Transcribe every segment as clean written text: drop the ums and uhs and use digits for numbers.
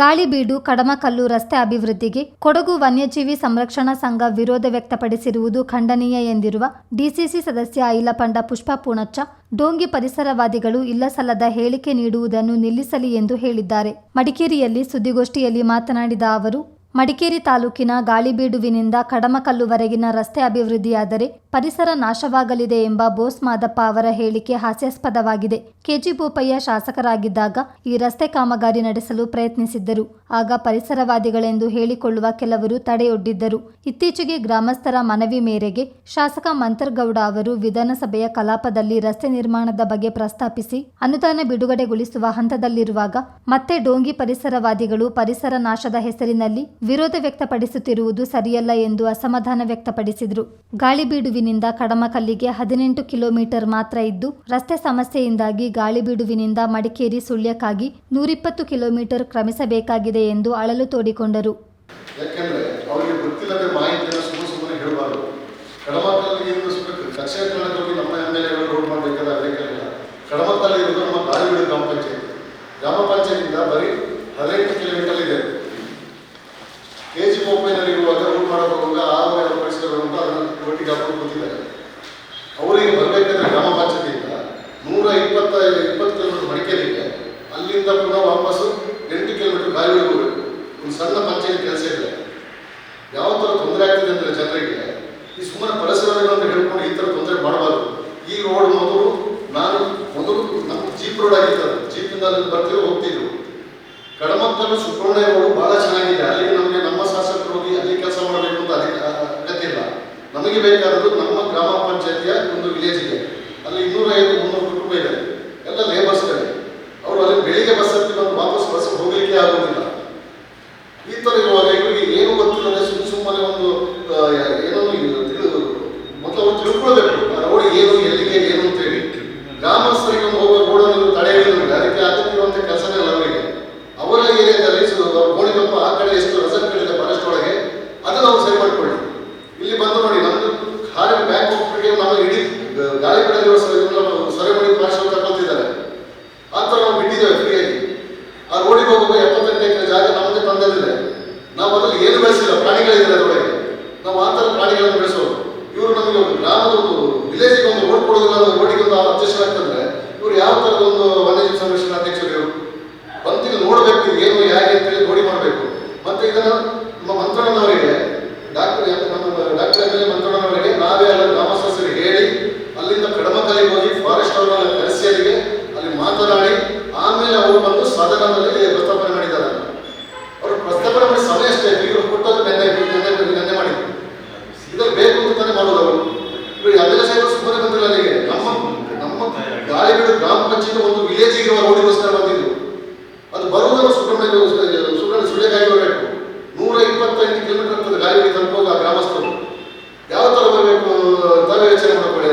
ಗಾಳಿಬೀಡು ಕಡಮಕಲ್ಲು ರಸ್ತೆ ಅಭಿವೃದ್ಧಿಗೆ ಕೊಡಗು ವನ್ಯಜೀವಿ ಸಂರಕ್ಷಣಾ ಸಂಘ ವಿರೋಧ ವ್ಯಕ್ತಪಡಿಸಿರುವುದು ಖಂಡನೀಯ ಎಂದಿರುವ ಡಿಸಿಸಿ ಸದಸ್ಯ ಐಲಪಂಡ ಪುಷ್ಪ ಪೂಣಚ್ಚ, ಡೋಂಗಿ ಪರಿಸರವಾದಿಗಳು ಇಲ್ಲಸಲ್ಲದ ಹೇಳಿಕೆ ನೀಡುವುದನ್ನು ನಿಲ್ಲಿಸಲಿ ಎಂದು ಹೇಳಿದ್ದಾರೆ. ಮಡಿಕೇರಿಯಲ್ಲಿ ಸುದ್ದಿಗೋಷ್ಠಿಯಲ್ಲಿ ಮಾತನಾಡಿದ ಅವರು, ಮಡಿಕೇರಿ ತಾಲೂಕಿನ ಗಾಳಿಬೀಡುವಿನಿಂದ ಕಡಮಕಲ್ಲುವರೆಗಿನ ರಸ್ತೆ ಅಭಿವೃದ್ಧಿಯಾದರೆ ಪರಿಸರ ನಾಶವಾಗಲಿದೆ ಎಂಬ ಬೋಸ್ ಮಾದಪ್ಪ ಅವರ ಹೇಳಿಕೆ ಹಾಸ್ಯಾಸ್ಪದವಾಗಿದೆ. ಕೆಜಿ ಬೋಪಯ್ಯ ಶಾಸಕರಾಗಿದ್ದಾಗ ಈ ರಸ್ತೆ ಕಾಮಗಾರಿ ನಡೆಸಲು ಪ್ರಯತ್ನಿಸಿದ್ದರು. ಆಗ ಪರಿಸರವಾದಿಗಳೆಂದು ಹೇಳಿಕೊಳ್ಳುವ ಕೆಲವರು ತಡೆಯೊಡ್ಡಿದ್ದರು. ಇತ್ತೀಚೆಗೆ ಗ್ರಾಮಸ್ಥರ ಮನವಿ ಮೇರೆಗೆ ಶಾಸಕ ಮಂತರ್ಗೌಡ ಅವರು ವಿಧಾನಸಭೆಯ ಕಲಾಪದಲ್ಲಿ ರಸ್ತೆ ನಿರ್ಮಾಣದ ಬಗ್ಗೆ ಪ್ರಸ್ತಾಪಿಸಿ ಅನುದಾನ ಬಿಡುಗಡೆಗೊಳಿಸುವ ಹಂತದಲ್ಲಿರುವಾಗ ಮತ್ತೆ ಡೋಂಗಿ ಪರಿಸರವಾದಿಗಳು ಪರಿಸರ ನಾಶದ ಹೆಸರಿನಲ್ಲಿ ವಿರೋಧ ವ್ಯಕ್ತಪಡಿಸುತ್ತಿರುವುದು ಸರಿಯಲ್ಲ ಎಂದು ಅಸಮಾಧಾನ ವ್ಯಕ್ತಪಡಿಸಿದರು. ಗಾಳಿಬೀಡುವಿನಿಂದ ಕಡಮಕಲ್ಲಿಗೆ 18 ಕಿಲೋಮೀಟರ್ ಮಾತ್ರ ಇದ್ದು, ರಸ್ತೆ ಸಮಸ್ಯೆಯಿಂದಾಗಿ ಗಾಳಿಬೀಡುವಿನಿಂದ ಮಡಿಕೇರಿ ಸುಳ್ಯಕ್ಕಾಗಿ 120 ಕಿಲೋಮೀಟರ್ ಕ್ರಮಿಸಬೇಕಾಗಿದೆ ಎಂದು ಅಳಲು ತೋಡಿಕೊಂಡರು. ಯಾಕೆಂದ್ರೆ ಅವರಿಗೆ ಗೊತ್ತಿಲ್ಲದೆ ಮಾಹಿತಿಯನ್ನು ಸುಮ್ಮನೆ ಹೇಳಬಾರದು. ಕಡಮಕಲ್ಲಿಗೆ ದಕ್ಷಿಣ ಕನ್ನಡದಲ್ಲಿ ನಮ್ಮ ಎಮ್ಮೆಲ್ಎಗಳು ರೋಡ್ ಮಾಡಬೇಕಾದ ಅಗತ್ಯವಿಲ್ಲ. ಕಡಮಕಲ್ಲಿ ಇರುವುದು ನಮ್ಮ ಗಾಳಿಬೀಡು ಗ್ರಾಮ ಪಂಚಾಯತ್. ಗ್ರಾಮ ಪಂಚಾಯತಿಂದ ಬರೀ 18 ಕಿಲೋಮೀಟರ್ ಇದೆ. ಕೆಜಿ ಬೋಪಯ್ಯನಲ್ಲಿ ಇರುವಾಗ ರೋಡ್ ಮಾಡೋವಾಗ ಆರು ಪರಿಸರಗಳು ಅಂತ ಅದನ್ನು ಒಟ್ಟಿಗೆ ಹಾಕೊಂಡು ಕೂತಿದ್ದಾರೆ. ಅವರಿಗೆ ಬರಬೇಕಾದ್ರೆ ಗ್ರಾಮ ಪಂಚಾಯತಿಯಿಂದ 120 ಕಿಲೋಮೀಟರ್ ಮಡಿಕೇರಿಗೆ, ಅಲ್ಲಿಂದ ಪುನಃ ವಾಪಸ್ಸು 8 ಕಿಲೋಮೀಟರ್ ಗಾಳಿಬೀಡು ಹೋಗಬೇಕು. ಒಂದು ಸಣ್ಣ ಪಂಚಾಯತ್ ಕೆಲಸ ಇದೆ. ಯಾವ ಥರ ತೊಂದರೆ ಆಗ್ತಿದೆ ಅಂದರೆ ಜನರಿಗೆ ಈ ಸುಮ್ಮನೆ ಪರಿಸರಗಳನ್ನು ಹೇಳ್ಕೊಂಡು ಈ ಥರ ತೊಂದರೆ ಮಾಡಬಾರ್ದು. ಈ ರೋಡ್ ಮೊದಲು ನಮ್ಮ ಜೀಪ್ ರೋಡ್ ಆಗಿತ್ತು. ಜೀಪಿಂದ ಅಲ್ಲಿ ಬರ್ತಿರೋ ಹೋಗ್ತಿದ್ರು. ಕಡಮಕಲ್ಲು ಸುಬ್ರಹ್ಮಣ್ಯ ರೋಡ್ ಬಹಳ ಚೆನ್ನಾಗಿದೆ. ಅಲ್ಲಿ ನಮಗೆ ನಮ್ಮ ಶಾಸಕರು ಹೋಗಿ ಅಲ್ಲಿ ಕೆಲಸ ಮಾಡಬೇಕು ಅಂತ ಅಗತ್ಯ ಇಲ್ಲ. ನಮಗೆ ಬೇಕಾದದ್ದು ನಮ್ಮ ಗ್ರಾಮ ಪಂಚಾಯತಿಯ ಒಂದು ವಿಲೇಜ್ ಇದೆ. ಅಲ್ಲಿ 250-300 ಕುಟುಂಬ ಇದೆ. ಎಲ್ಲ ಲೇಬರ್ಸ್ಗಳೇ. ಅವರು ಅಲ್ಲಿ ಬೆಳಿಗ್ಗೆ ಬಸ್ ಹತ್ತಿ ಬಂದು ವಾಪಸ್ ಬಸ್ ಹೋಗಲಿಕ್ಕೆ ಆಗೋದಿಲ್ಲ. ಈ ಥರ ಇರುವಾಗ ಇವರಿಗೆ ಏನು ಗೊತ್ತಿಲ್ಲದೆ ಸುಮ್ಮನೆ ಒಂದು ಏನೋ ಮೊದಲು ಅವರು ತಿಳ್ಕೊಳ್ಬೇಕು ಆ ರೋಡ್ ಏನು, ಎಲ್ಲಿಗೆ ಏನು ಅಂತೇಳಿ. ಗ್ರಾಮಸ್ಥರಿಗೆ ಒಂದು ಹೋಗುವ ರೋಡನ್ನು ತಡೆಯಲಿಲ್ಲ. ಅದಕ್ಕೆ ಅಗತ್ಯವಿರುವಂಥ ಕೆಲಸನೇ ಇಲ್ಲ ಅವರಿಗೆ. ಅವರ ಏರಿಯಾದಲ್ಲಿ ಗೋಣಿಕೊಪ್ಪ ಆ ಕಡೆ ಎಷ್ಟು ರೆಸರ್ಟ್ಗಳಿದೆ ಫಾರೆಸ್ಟ್ ಒಳಗೆ, ಅದನ್ನು ನಾವು ಸರಿ ಮಾಡಿಕೊಳ್ಳಿ. ಇಲ್ಲಿ ಬಂದು ನೋಡಿ, ನಮ್ಮದು ಹಾರಿನ ಬ್ಯಾಂಕ್ ಹೋಗ್ಬಿಟ್ಟಿಗೆ ನಮ್ಮ ಇಡೀ ಗಾಳಿಬೀಡಲ್ಲಿರುವ ಸರಿ ಮಾಡಿ ಫಾರೆಸ್ಟ್ ತಗೊಳ್ತಿದ್ದಾರೆ. ಆ ಥರ ನಾವು ಬಿಟ್ಟಿದ್ದೇವೆ ಫ್ರೀಯಾಗಿ. ಆ ರೋಡಿಗೆ ಹೋಗುವ 78 ಎಕರೆ ಜಾಗ ನಮ್ಮದೇ ತಂದದಿದೆ. ನಾವು ಅದರಲ್ಲಿ ಏನು ಬೆಳೆಸಿಲ್ಲ, ಪ್ರಾಣಿಗಳಿದ್ದಾರೆ ಅದರೊಳಗೆ. ನಾವು ಆ ಥರ ಪ್ರಾಣಿಗಳನ್ನು ಬೆಳೆಸೋದು. ಇವರು ನಮಗೆ ಒಂದು ಗ್ರಾಮದ ಒಂದು ವಿಲೇಜಿಗೆ ಒಂದು ರೋಡ್ ಕೊಡೋದಿಲ್ಲ, ಒಂದು ರೋಡಿಗೆ ಒಂದು ಅಬ್ಜೆಕ್ಷನ್ ಆಗ್ತಂದ್ರೆ ಇವರು ಯಾವ ಥರದ ಒಂದು ವನ್ಯಜೀವಿ ಸಂರಕ್ಷಣಾ ಅಧ್ಯಕ್ಷರು ಇವರು ಬಂತಿಗೆ ನೋಡಬೇಕು, ಏನು ಹೇಗೆ ಅಂತೇಳಿ ನೋಡಿ ಮಾಡಬೇಕು. ಮತ್ತೆ ಇದನ್ನು ನಮ್ಮ ಮಂತ್ರಣ್ಣನವರಿಗೆ ಡಾಕ್ಟರ್ ಎಮ್ಮೆಲ್ಎ ಮಂತ್ರಣ್ಣನವರಿಗೆ ನಾವೇ ಎಲ್ಲ ಗ್ರಾಮಸ್ಥರಿಗೆ ಹೇಳಿ ಅಲ್ಲಿಂದ ಕಡಮಕಲ್ಲಿಗೆ ಹೋಗಿ ಫಾರೆಸ್ಟ್ ಅವರನ್ನ ಕರೆಸಿ ಅಲ್ಲಿ ಮಾತನಾಡಿ ಆಮೇಲೆ ಅವರು ಬಂದು ಸದನದಲ್ಲಿ ಪ್ರಸ್ತಾಪನೆ ಮಾಡಿದ್ದಾರೆ. ಅವರು ಪ್ರಸ್ತಾಪನೆ ಮಾಡಿ ಸಮಯ ಅಷ್ಟೇ ಇವರು ಕೊಟ್ಟದ್ದು ನೆನ್ನೆ ಮಾಡಿದ್ರು. ಇದ್ರಲ್ಲಿ ಬೇಕು ಅಂತ ತಾನೇ ಮಾಡೋದು ಅವರು. ಇವರು ಅದೆಲ್ಲ ಸಾಹೇಬರು ಸುಮ್ಮನೆ ಬಂದಿಲ್ಲ ಅಲ್ಲಿಗೆ. ನಮ್ಮ ಗಾಳಿಬೀಡು ಗ್ರಾಮ ಪಂಚಾಯತ್ ಒಂದು ವಿಲೇಜಿಗೆ ಇರುವ ರೋಡಿಗೋಸ್ಕರ ಬಂದಿದ್ರು. ಅದು ಬರುವುದನ್ನು ಸುಳ್ಯಕ್ಕಾಗಿ ಬರಬೇಕು. 128 ಕಿಲೋಮೀಟರ್ ಆಗ್ತದೆ ಗಾಳಿಬೀಡು ತಲುಪುವಾಗ ಗ್ರಾಮಸ್ಥರು. ಯಾವ ಥರ ಬರಬೇಕು ತಾವೇ ಯೋಚನೆ ಮಾಡ್ಕೊಳ್ಳಿ.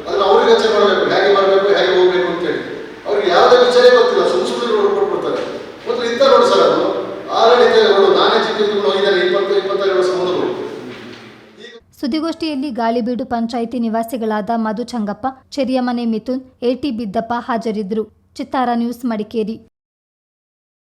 ಅದನ್ನು ಅವ್ರಿಗೆ ಯೋಚನೆ ಮಾಡಬೇಕು, ಹೇಗೆ ಬರಬೇಕು, ಹೇಗೆ ಹೋಗ್ಬೇಕು ಅಂತೇಳಿ. ಅವ್ರಿಗೆ ಯಾವುದೇ ವಿಚಾರ ಗೊತ್ತಿಲ್ಲ, ಸುಮ್ಮನೆ ರೋಡ್ ಕೊಟ್ಬಿಡ್ತಾರೆ. ಮೊದಲು ಇಂಥ ರೋಡ್ ಸರ್, ಅದು ಆಲ್ರೆಡಿ ರೋಡ್ ನಾನೇ ಚಿಕ್ಕಂದು ಹೋಗಿದ್ದೇನೆ 22 ವರ್ಷ ಮೊದಲು. ಸುದ್ದಿಗೋಷ್ಠಿಯಲ್ಲಿ ಗಾಳಿಬೀಡು ಪಂಚಾಯಿತಿ ನಿವಾಸಿಗಳಾದ ಮಧು ಚಂಗಪ್ಪ, ಚೆರಿಯಮನೆ ಮಿಥುನ್, ಎಟಿ ಬಿದ್ದಪ್ಪ ಹಾಜರಿದ್ದರು. ಚಿತ್ತಾರ ನ್ಯೂಸ್, ಮಡಿಕೇರಿ.